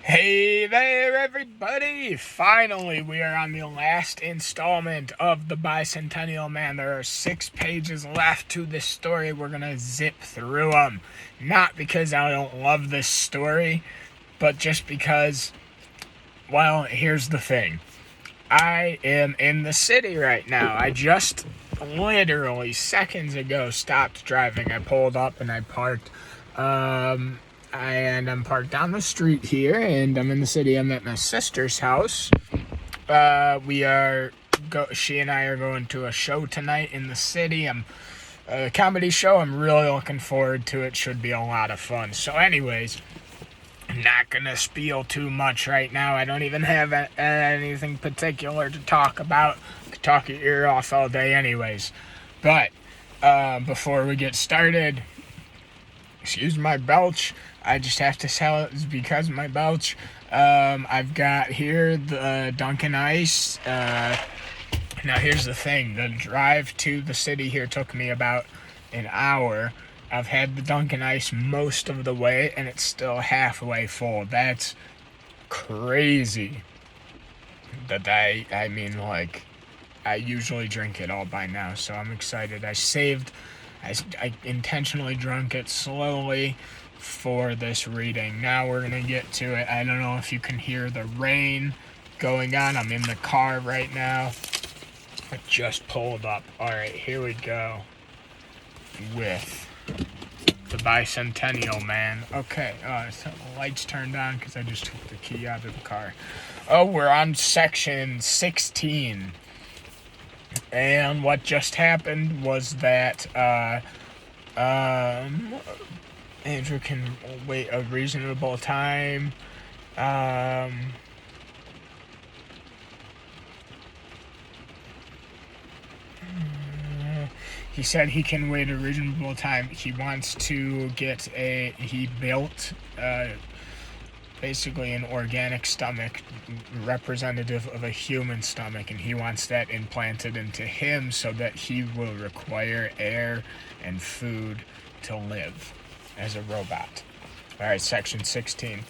Hey there, everybody! Finally, we are on the last installment of the Bicentennial, man. There are 6 pages left to this story. We're gonna zip through them. Not because I don't love this story, but just because, well, here's the thing. I am in the city right now. I just literally seconds ago stopped driving. I pulled up and I parked. And I'm parked down the street here, and I'm in the city. I'm at my sister's house. She and I are going to a show tonight in the city. A comedy show. I'm really looking forward to it. Should be a lot of fun. So, anyways, I'm not gonna spiel too much right now. I don't even have anything particular to talk about. I could talk your ear off all day, anyways. But before we get started, excuse my belch. I just have to tell it is because of my belch. I've got here the Dunkin' Ice. Now here's the thing. The drive to the city here took me about an hour. I've had the Dunkin' Ice most of the way, and it's still halfway full. That's crazy. That I mean, like, I usually drink it all by now, so I'm excited. I intentionally drank it slowly for this reading. Now we're gonna get to it. I don't know if you can hear the rain going on. I'm in the car right now. I just pulled up. Alright, here we go with the Bicentennial, man. Okay, so the lights turned on because I just took the key out of the car. Oh, we're on section 16. And what just happened was that Andrew can wait a reasonable time. He said he can wait a reasonable time. He wants to he built basically an organic stomach representative of a human stomach, and he wants that implanted into him so that he will require air and food to live as a robot. Alright, section 16.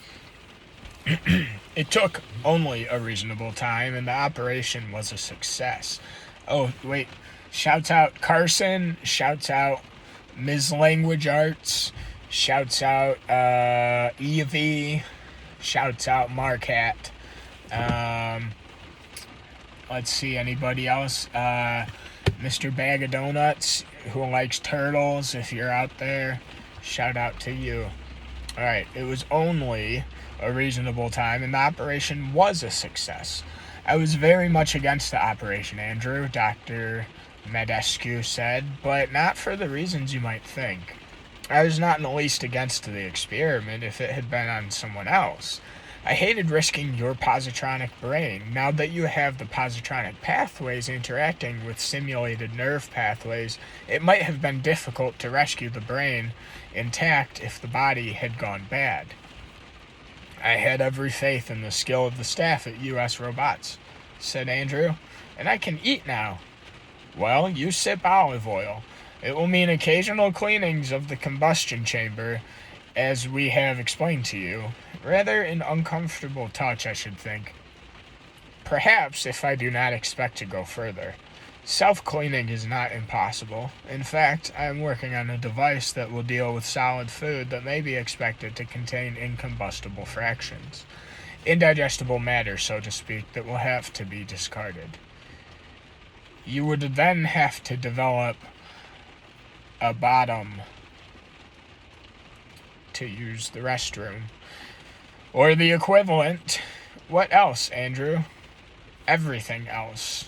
It took only a reasonable time, and the operation was a success. Oh, wait. Shouts out Carson. Shouts out Ms. Language Arts. Shouts out Evie. Shouts out Marquette. Let's see, anybody else? Mr. Bag of Donuts, who likes turtles, if you're out there, shout out to you. Alright, it was only a reasonable time, and the operation was a success. I was very much against the operation, Andrew, Dr. Medescu said, but not for the reasons you might think. I was not in the least against the experiment if it had been on someone else. I hated risking your positronic brain. Now that you have the positronic pathways interacting with simulated nerve pathways, it might have been difficult to rescue the brain intact if the body had gone bad. I had every faith in the skill of the staff at U.S. Robots, said Andrew, and I can eat now. Well, you sip olive oil. It will mean occasional cleanings of the combustion chamber, as we have explained to you. Rather an uncomfortable touch, I should think. Perhaps if I do not expect to go further. Self-cleaning is not impossible. In fact, I am working on a device that will deal with solid food that may be expected to contain incombustible fractions. Indigestible matter, so to speak, that will have to be discarded. You would then have to develop a bottom to use the restroom. Or the equivalent. What else, Andrew? Everything else.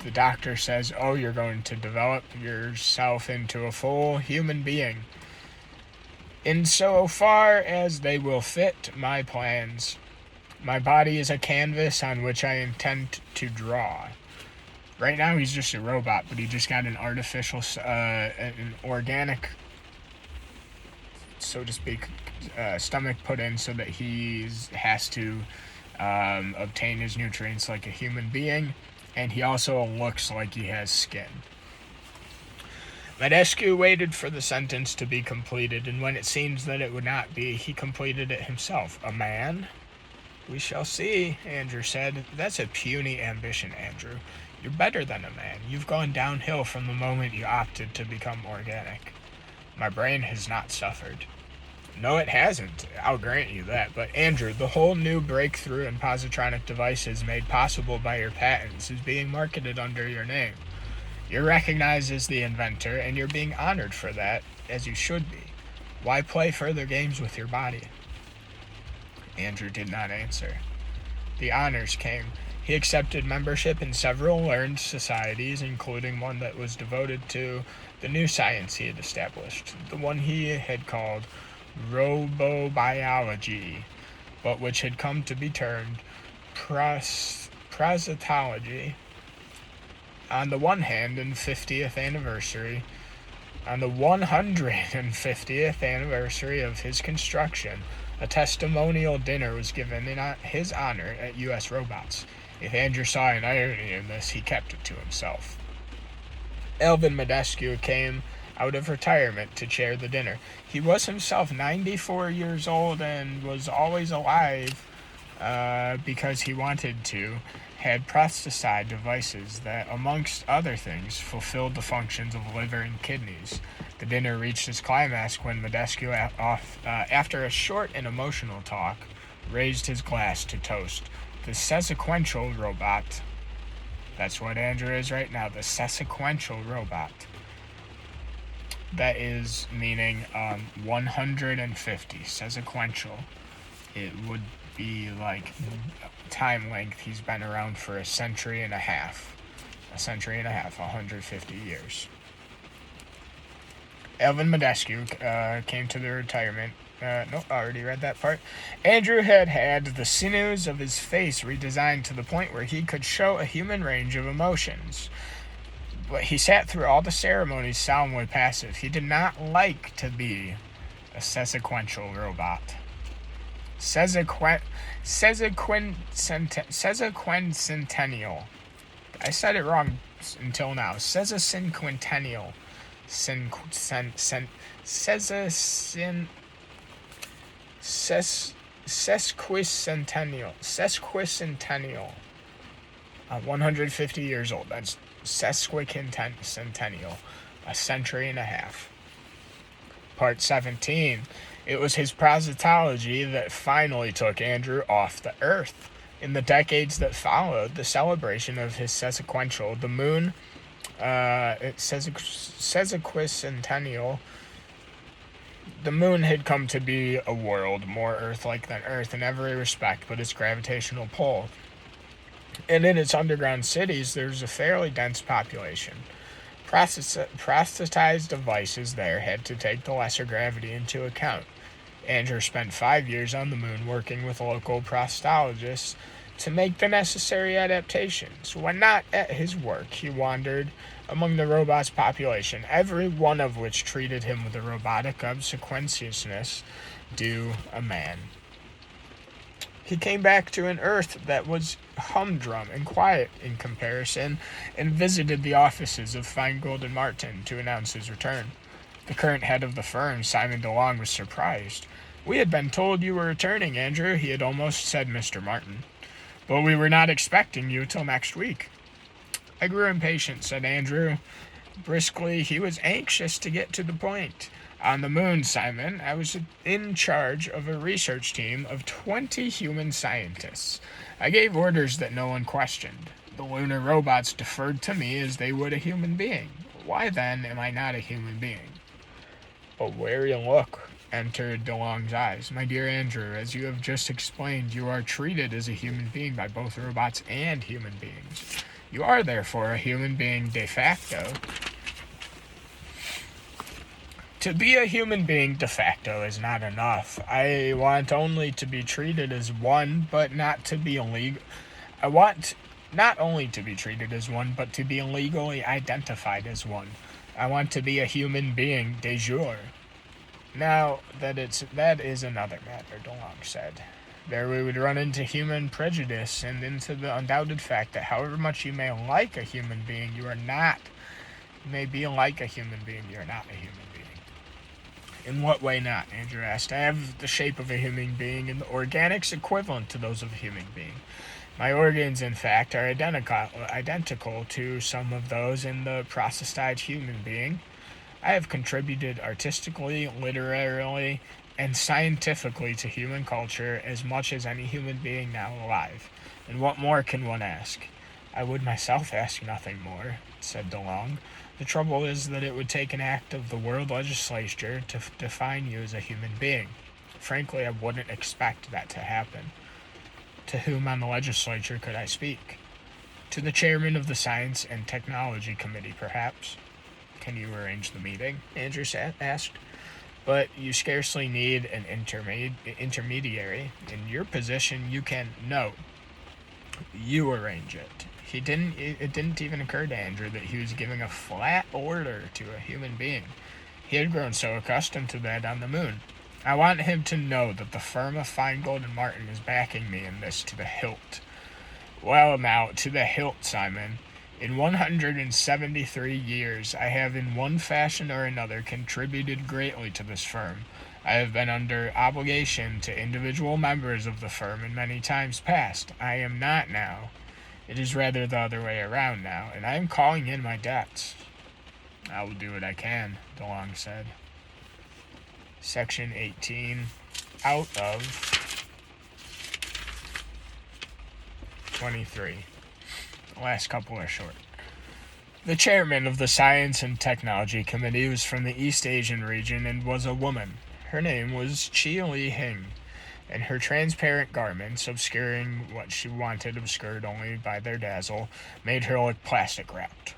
The doctor says, oh, you're going to develop yourself into a full human being. Insofar as they will fit my plans. My body is a canvas on which I intend to draw. Right now he's just a robot, but he just got an artificial, an organic, so to speak, stomach put in so that he has to obtain his nutrients like a human being, and he also looks like he has skin. Medescu waited for the sentence to be completed, and when it seemed that it would not be, he completed it himself. A man? We shall see, Andrew said. That's a puny ambition, Andrew. You're better than a man. You've gone downhill from the moment you opted to become organic. My brain has not suffered. No, it hasn't. I'll grant you that. But Andrew, the whole new breakthrough in positronic devices made possible by your patents is being marketed under your name. You're recognized as the inventor, and you're being honored for that, as you should be. Why play further games with your body? Andrew did not answer. The honors came. He accepted membership in several learned societies, including one that was devoted to the new science he had established, the one he had called robobiology, but which had come to be termed parasitology. On the one hand, on the 150th anniversary of his construction, a testimonial dinner was given in his honor at U.S. Robots. If Andrew saw an irony in this, he kept it to himself. Elvin Medescu came out of retirement to chair the dinner. He was himself 94 years old and was always alive because he wanted to, had prosthetic devices that, amongst other things, fulfilled the functions of liver and kidneys. The dinner reached its climax when Medescu, after a short and emotional talk, raised his glass to toast the sequential robot. That's what Andrew is right now, the sequential robot. That is meaning 150, sequential. It would be like time length. He's been around for a century and a half, 150 years. Elvin Medescu came to the retirement. Already read that part. Andrew had the sinews of his face redesigned to the point where he could show a human range of emotions. But he sat through all the ceremonies solemnly passive. He did not like to be a sequential robot. Bicentennial. I said it wrong until now. Bicentennial. Sesquicentennial. 150 years old. That's sesquicentennial. A century and a half. Part 17. It was his parasitology that finally took Andrew off the earth. In the decades that followed the celebration of his sequential, the moon, sesquicentennial, the moon had come to be a world more Earth-like than Earth in every respect but its gravitational pull. And in its underground cities, there's a fairly dense population. Prosthesized devices there had to take the lesser gravity into account. Andrew spent 5 years on the moon working with local prostologists to make the necessary adaptations. When not at his work, he wandered among the robots' population, every one of which treated him with the robotic obsequiousness due a man. He came back to an Earth that was humdrum and quiet in comparison, and visited the offices of Feingold and Martin to announce his return. The current head of the firm, Simon DeLong, was surprised. "We had been told you were returning, Andrew," he had almost said Mr. Martin. "But we were not expecting you till next week." "I grew impatient," said Andrew. Briskly, he was anxious to get to the point. "On the moon, Simon, I was in charge of a research team of 20 human scientists. I gave orders that no one questioned. The lunar robots deferred to me as they would a human being. Why, then, am I not a human being?" A wary look entered DeLong's eyes. "My dear Andrew, as you have just explained, you are treated as a human being by both robots and human beings. You are, therefore, a human being de facto. To be a human being de facto is not enough. I want only to be treated as one, but not to be illegal. I want not only to be treated as one, but to be legally identified as one. I want to be a human being de jure." "Now, that is another matter," DeLong said. "There we would run into human prejudice and into the undoubted fact that however much you may like a human being, you are not You may be like a human being, you're not a human being. In what way not? Andrew asked. I have the shape of a human being and the organics equivalent to those of a human being. My organs, in fact, are identical to some of those in the processized human being. I have contributed artistically, literarily, and scientifically to human culture as much as any human being now alive. And what more can one ask? I would myself ask nothing more, said DeLong. The trouble is that it would take an act of the world legislature to define you as a human being. Frankly, I wouldn't expect that to happen. To whom on the legislature could I speak? To the chairman of the Science and Technology Committee, perhaps. Can you arrange the meeting? Andrew asked. But you scarcely need an intermediary. In your position, you can. No. You arrange it. It didn't even occur to Andrew that he was giving a flat order to a human being. He had grown so accustomed to that on the moon. I want him to know that the firm of Feingold and Martin is backing me in this to the hilt. Well, now, to the hilt, Simon. In 173 years, I have in one fashion or another contributed greatly to this firm. I have been under obligation to individual members of the firm in many times past. I am not now. It is rather the other way around now, and I am calling in my debts. I will do what I can, DeLong said. Section 18, out of 23. The last couple are short. The chairman of the Science and Technology Committee was from the East Asian region and was a woman. Her name was Chi Li-hing, and her transparent garments, obscuring what she wanted obscured only by their dazzle, made her look plastic-wrapped.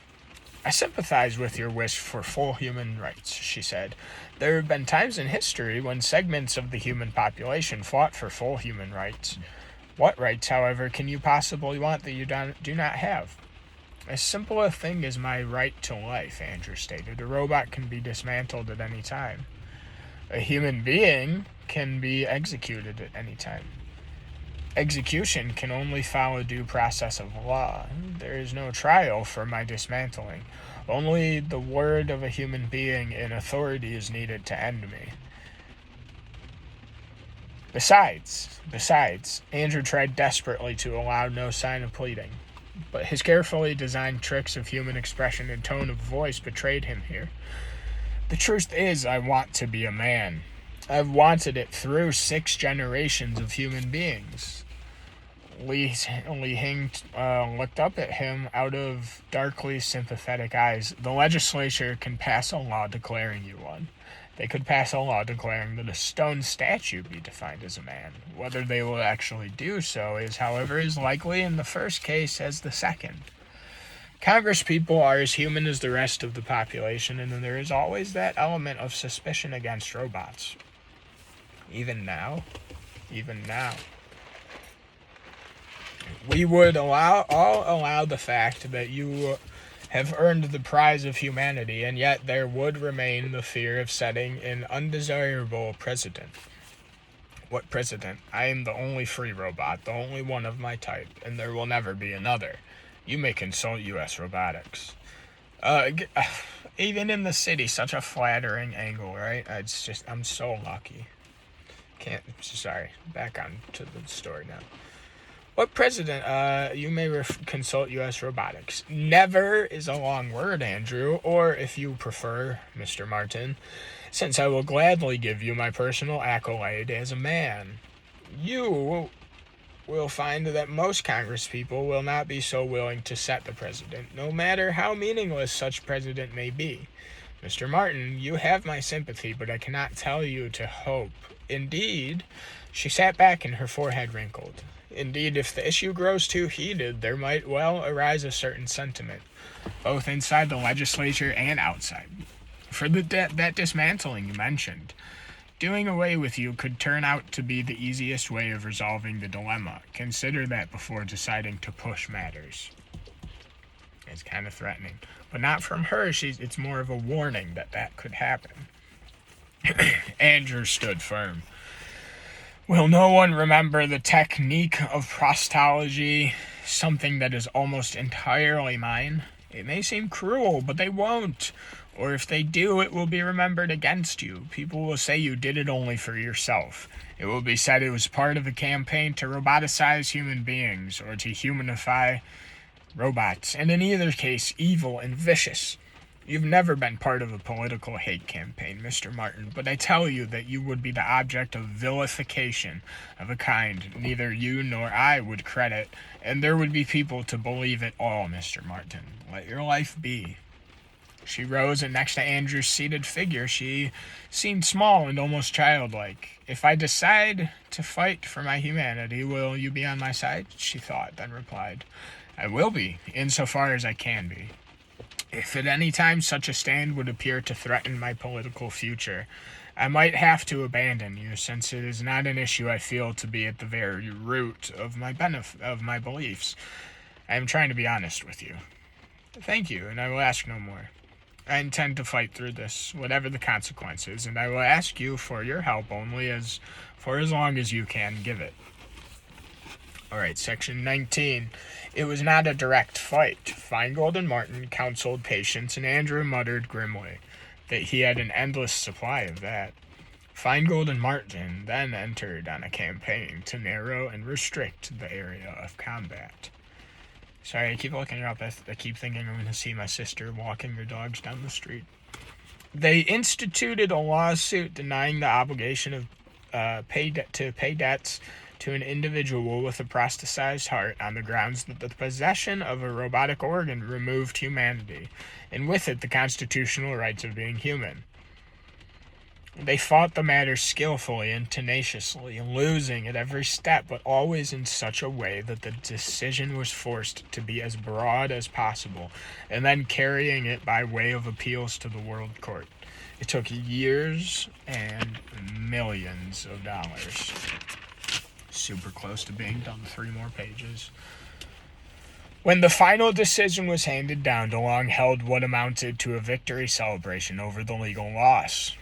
I sympathize with your wish for full human rights, she said. There have been times in history when segments of the human population fought for full human rights. What rights, however, can you possibly want that you do not have? As simple a thing as my right to life, Andrew stated. A robot can be dismantled at any time. A human being can be executed at any time. Execution can only follow due process of law. There is no trial for my dismantling. Only the word of a human being in authority is needed to end me. Besides, Andrew tried desperately to allow no sign of pleading, but his carefully designed tricks of human expression and tone of voice betrayed him here. The truth is, I want to be a man. I've wanted it through 6 generations of human beings. Li-hing looked up at him out of darkly sympathetic eyes. The legislature can pass a law declaring you one. They could pass a law declaring that a stone statue be defined as a man. Whether they will actually do so is, however, as likely in the first case as the second. Congress people are as human as the rest of the population, and there is always that element of suspicion against robots. Even now. We would allow the fact that you have earned the prize of humanity, and yet there would remain the fear of setting an undesirable precedent. What precedent? I am the only free robot, the only one of my type, and there will never be another. You may consult U.S. robotics. Even in the city, such a flattering angle, right? I'm so lucky. Back on to the story now. What president? You may consult U.S. robotics. Never is a long word, Andrew, or if you prefer, Mr. Martin, since I will gladly give you my personal accolade as a man. You will find that most Congress people will not be so willing to set the president, no matter how meaningless such president may be. Mr. Martin, you have my sympathy, but I cannot tell you to hope. Indeed, she sat back and her forehead wrinkled. Indeed, if the issue grows too heated, there might well arise a certain sentiment, both inside the legislature and outside. For that dismantling you mentioned, doing away with you could turn out to be the easiest way of resolving the dilemma. Consider that before deciding to push matters. It's kind of threatening. But not from her. It's more of a warning that could happen. Andrew stood firm. Will no one remember the technique of prostology, something that is almost entirely mine? It may seem cruel, but they won't. Or if they do, it will be remembered against you. People will say you did it only for yourself. It will be said it was part of a campaign to roboticize human beings or to humanify robots, and in either case, evil and vicious. You've never been part of a political hate campaign, Mr. Martin, but I tell you that you would be the object of vilification of a kind neither you nor I would credit, and there would be people to believe it all, Mr. Martin. Let your life be. She rose, and next to Andrew's seated figure, she seemed small and almost childlike. If I decide to fight for my humanity, will you be on my side? She thought, then replied, I will be, insofar as I can be. If at any time such a stand would appear to threaten my political future, I might have to abandon you, since it is not an issue I feel to be at the very root of my beliefs. I am trying to be honest with you. Thank you, and I will ask no more. I intend to fight through this, whatever the consequences, and I will ask you for your help only for as long as you can give it. Alright, section 19. It was not a direct fight. Feingold and Martin counseled patience, and Andrew muttered grimly that he had an endless supply of that. Feingold and Martin then entered on a campaign to narrow and restrict the area of combat. Sorry, I keep looking up. I keep thinking I'm going to see my sister walking her dogs down the street. They instituted a lawsuit denying the obligation of pay debts to an individual with a prosthesized heart on the grounds that the possession of a robotic organ removed humanity, and with it the constitutional rights of being human. They fought the matter skillfully and tenaciously, losing at every step, but always in such a way that the decision was forced to be as broad as possible, and then carrying it by way of appeals to the World Court. It took years and millions of dollars. Super close to being done. 3 more pages. When the final decision was handed down, DeLong held what amounted to a victory celebration over the legal loss.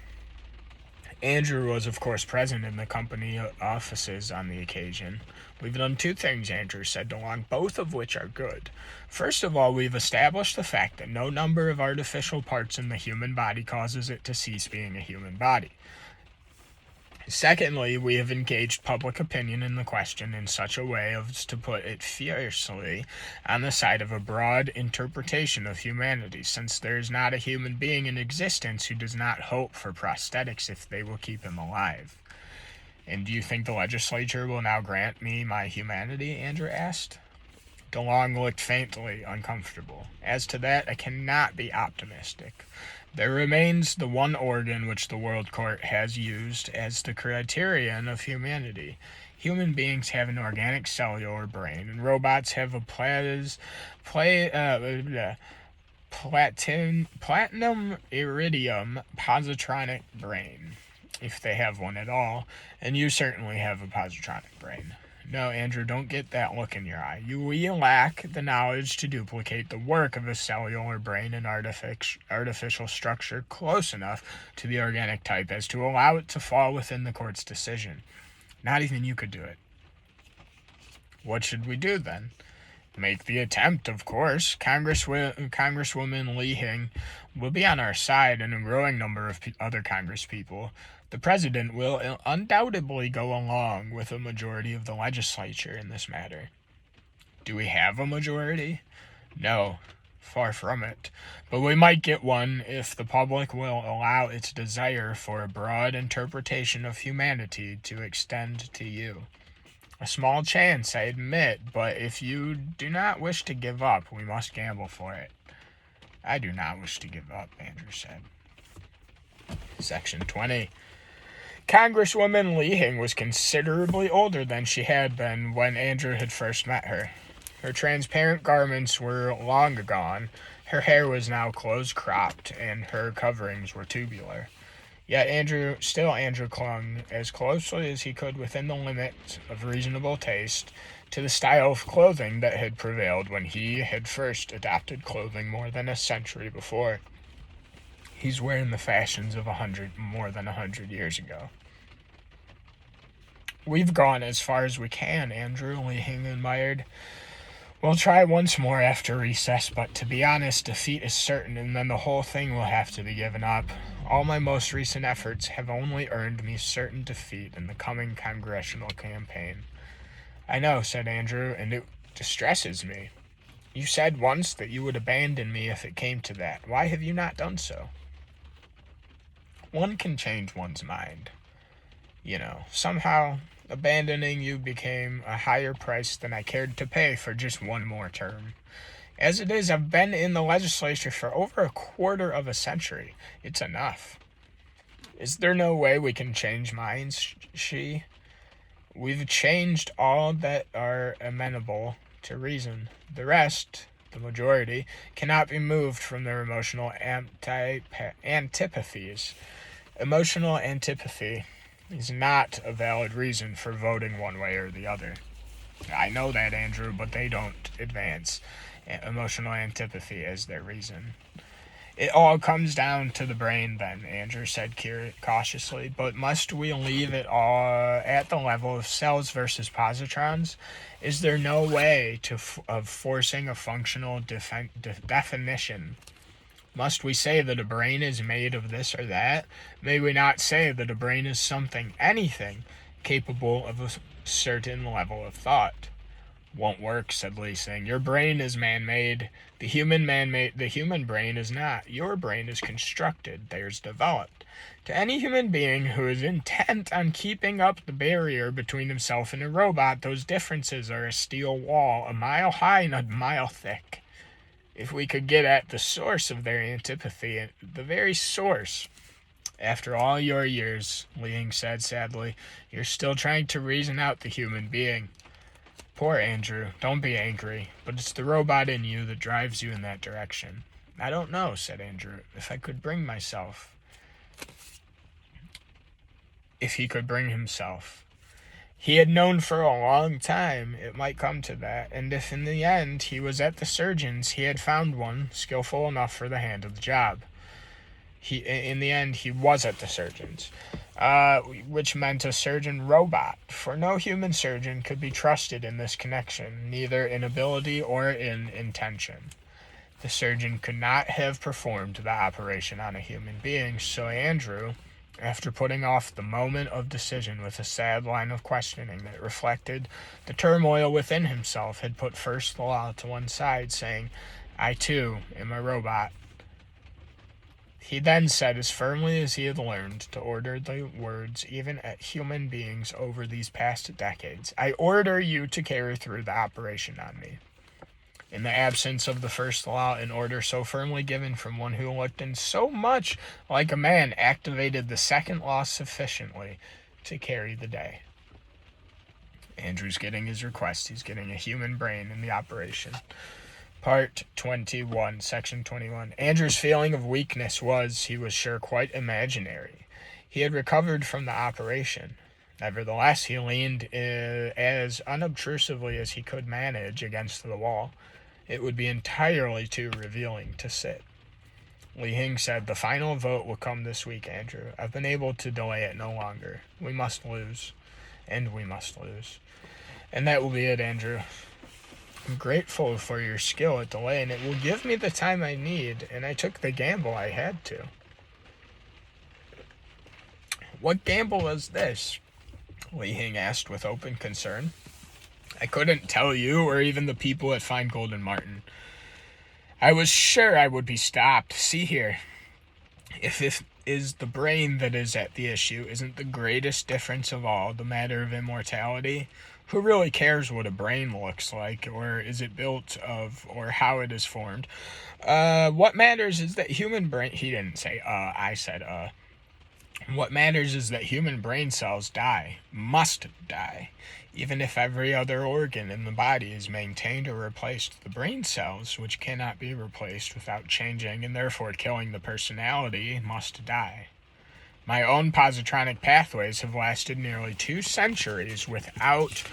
Andrew was, of course, present in the company offices on the occasion. We've done 2 things, Andrew said DeLong, both of which are good. First of all, we've established the fact that no number of artificial parts in the human body causes it to cease being a human body. Secondly, we have engaged public opinion in the question in such a way as to put it fiercely on the side of a broad interpretation of humanity, since there is not a human being in existence who does not hope for prosthetics if they will keep him alive. And do you think the legislature will now grant me my humanity? Andrew asked. DeLong looked faintly uncomfortable. As to that, I cannot be optimistic. There remains the one organ which the World Court has used as the criterion of humanity. Human beings have an organic cellular brain, and robots have a platinum iridium positronic brain, if they have one at all, and you certainly have a positronic brain. No, Andrew, don't get that look in your eye. We lack the knowledge to duplicate the work of a cellular brain and artificial structure close enough to the organic type as to allow it to fall within the court's decision. Not even you could do it. What should we do, then? Make the attempt, of course. Congresswoman Lee Hing will be on our side, and a growing number of other congresspeople. The president will undoubtedly go along with a majority of the legislature in this matter. Do we have a majority? No, far from it. But we might get one if the public will allow its desire for a broad interpretation of humanity to extend to you. A small chance, I admit, but if you do not wish to give up, we must gamble for it. I do not wish to give up, Andrew said. Section 20. Congresswoman Lee Hing was considerably older than she had been when Andrew had first met her. Her transparent garments were long gone, her hair was now close-cropped, and her coverings were tubular. Yet Andrew clung as closely as he could within the limits of reasonable taste to the style of clothing that had prevailed when he had first adopted clothing more than a century before. He's wearing the fashions of more than 100 years ago. We've gone as far as we can, Andrew, Lee Hing admired. We'll try once more after recess, but to be honest, defeat is certain, and then the whole thing will have to be given up. All my most recent efforts have only earned me certain defeat in the coming congressional campaign. I know, said Andrew, and it distresses me. You said once that you would abandon me if it came to that. Why have you not done so? One can change one's mind. Somehow abandoning you became a higher price than I cared to pay for just one more term. As it is, I've been in the legislature for over a quarter of a century. It's enough. Is there no way we can change minds, she? We've changed all that are amenable to reason. The rest, the majority, cannot be moved from their emotional antipathies. Emotional antipathy is not a valid reason for voting one way or the other. I know that, Andrew, but they don't advance emotional antipathy as their reason. It all comes down to the brain, then, Andrew said cautiously, but must we leave it all at the level of cells versus positrons? Is there no way of forcing a functional definition? Must we say that a brain is made of this or that? May we not say that a brain is anything, capable of a certain level of thought? Won't work, said Lee Sing. Your brain is man-made. The human brain is not. Your brain is constructed. Theirs developed. To any human being who is intent on keeping up the barrier between himself and a robot, those differences are a steel wall, a mile high and a mile thick. If we could get at the source of their antipathy, the very source. After all your years, Liang said sadly, you're still trying to reason out the human being. Poor Andrew, don't be angry, but it's the robot in you that drives you in that direction. I don't know, said Andrew, if he could bring himself. He had known for a long time it might come to that, and if in the end he was at the surgeon's, he had found one skillful enough for the hand of the job. In the end, he was at the surgeon's, which meant a surgeon robot, for no human surgeon could be trusted in this connection, neither in ability or in intention. The surgeon could not have performed the operation on a human being, so Andrew, after putting off the moment of decision with a sad line of questioning that reflected the turmoil within himself, had put first law to one side, saying, I too am a robot. He then said as firmly as he had learned to order the words even at human beings over these past decades, I order you to carry through the operation on me. In the absence of the first law, an order so firmly given from one who looked in so much like a man activated the second law sufficiently to carry the day. Andrew's getting his request. He's getting a human brain in the operation. Part 21, Section 21. Andrew's feeling of weakness was, he was sure, quite imaginary. He had recovered from the operation. Nevertheless, he leaned as unobtrusively as he could manage against the wall. It would be entirely too revealing to sit. Li Hing said, the final vote will come this week, Andrew. I've been able to delay it no longer. We must lose. And we must lose. And that will be it, Andrew. I'm grateful for your skill at delaying. It will give me the time I need, and I took the gamble I had to. What gamble was this? Li Hing asked with open concern. I couldn't tell you or even the people at Feingold and Martin. I was sure I would be stopped. See here. If it is the brain that is at the issue, isn't the greatest difference of all the matter of immortality? Who really cares what a brain looks like, or is it built of, or how it is formed? What matters is that human brain... He didn't say, I said, What matters is that human brain cells must die. Even if every other organ in the body is maintained or replaced, the brain cells, which cannot be replaced without changing and therefore killing the personality, must die. My own positronic pathways have lasted nearly 2 centuries without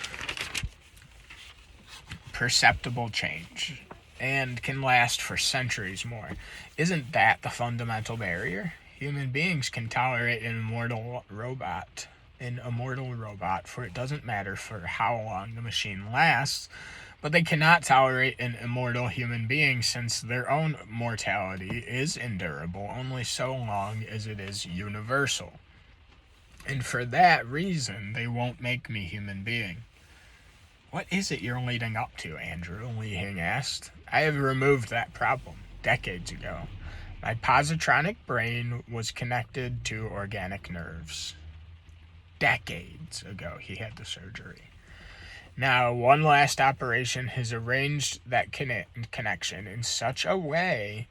perceptible change, and can last for centuries more. Isn't that the fundamental barrier? Human beings can tolerate an immortal robot, an immortal robot, for it doesn't matter for how long the machine lasts, but they cannot tolerate an immortal human being, since their own mortality is endurable only so long as it is universal. And for that reason, they won't make me human being. What is it you're leading up to, Andrew? Li Hing asked. I have removed that problem decades ago. My positronic brain was connected to organic nerves. Decades ago, he had the surgery. Now, one last operation has arranged that connection in such a way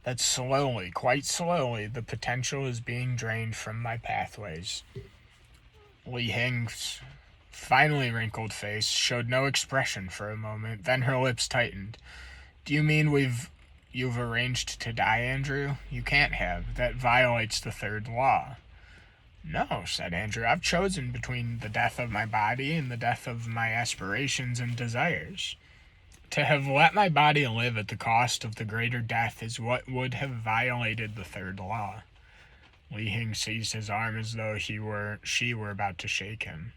that slowly, quite slowly, the potential is being drained from my pathways. Li Hing's finally wrinkled face showed no expression for a moment, then her lips tightened. Do you mean you've arranged to die, Andrew? You can't have. That violates the third law. No, said Andrew. I've chosen between the death of my body and the death of my aspirations and desires. To have let my body live at the cost of the greater death is what would have violated the third law. Li Hing seized his arm as though she were about to shake him.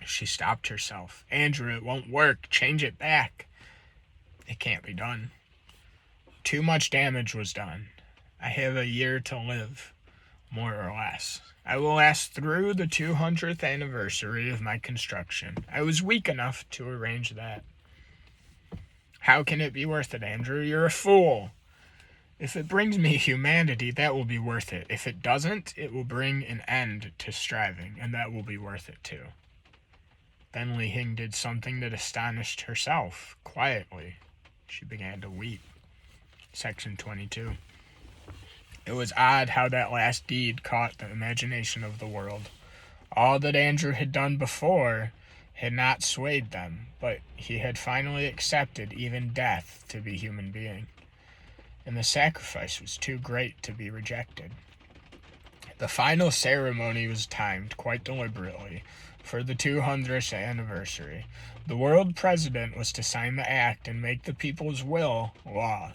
She stopped herself. Andrew, it won't work. Change it back. It can't be done. Too much damage was done. I have a year to live, more or less. I will last through the 200th anniversary of my construction. I was weak enough to arrange that. How can it be worth it, Andrew? You're a fool. If it brings me humanity, that will be worth it. If it doesn't, it will bring an end to striving, and that will be worth it too. Then Li Hing did something that astonished herself. Quietly, she began to weep. Section 22. It was odd how that last deed caught the imagination of the world. All that Andrew had done before had not swayed them, but he had finally accepted even death to be human being. And the sacrifice was too great to be rejected. The final ceremony was timed quite deliberately for the 200th anniversary. The world president was to sign the act and make the people's will law.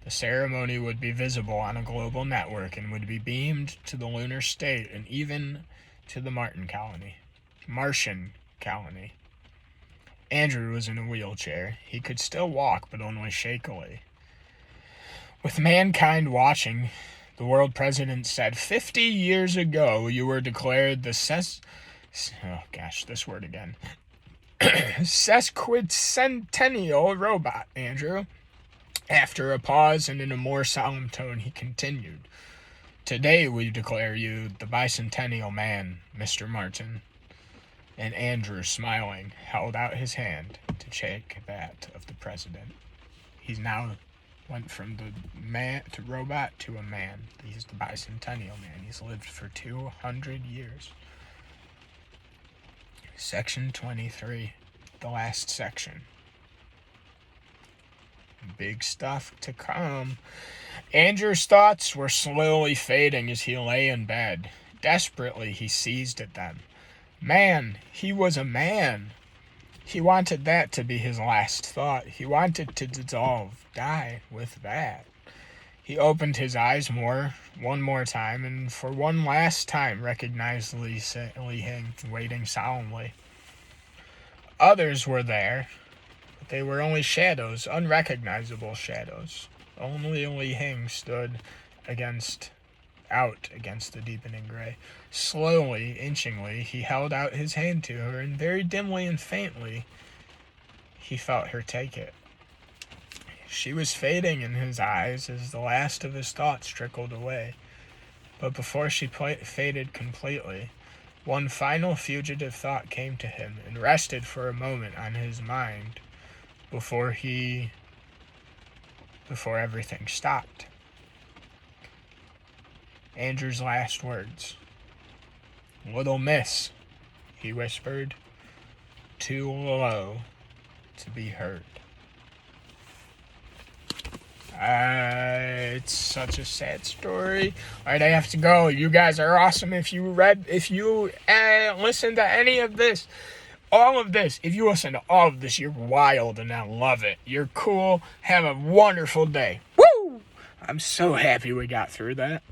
The ceremony would be visible on a global network and would be beamed to the lunar state and even to the Martian colony. Andrew was in a wheelchair. He could still walk, but only shakily. With mankind watching, the world president said, 50 years ago you were declared the sesquicentennial robot, Andrew. After a pause and in a more solemn tone, he continued, Today we declare you the Bicentennial man, Mr. Martin. And Andrew, smiling, held out his hand to shake that of the president. He's now went from the man to robot to a man. He's the Bicentennial man. He's lived for 200 years. Section 23, the last section. Big stuff to come. Andrew's thoughts were slowly fading as he lay in bed. Desperately, he seized at them. Man, he was a man. He wanted that to be his last thought. He wanted to dissolve, die with that. He opened his eyes one more time, and for one last time recognized Li Hing waiting solemnly. Others were there. They were only shadows, unrecognizable shadows. Only Li Hing stood out against the deepening gray. Slowly, inchingly, he held out his hand to her, and very dimly and faintly, he felt her take it. She was fading in his eyes as the last of his thoughts trickled away. But before she faded completely, one final fugitive thought came to him and rested for a moment on his mind before everything stopped. Andrew's last words. Little miss, he whispered, too low to be heard. It's such a sad story. All right, I have to go. You guys are awesome. If you listen to any of this, all of this, if you listen to all of this, you're wild and I love it. You're cool. Have a wonderful day. Woo! I'm so happy we got through that.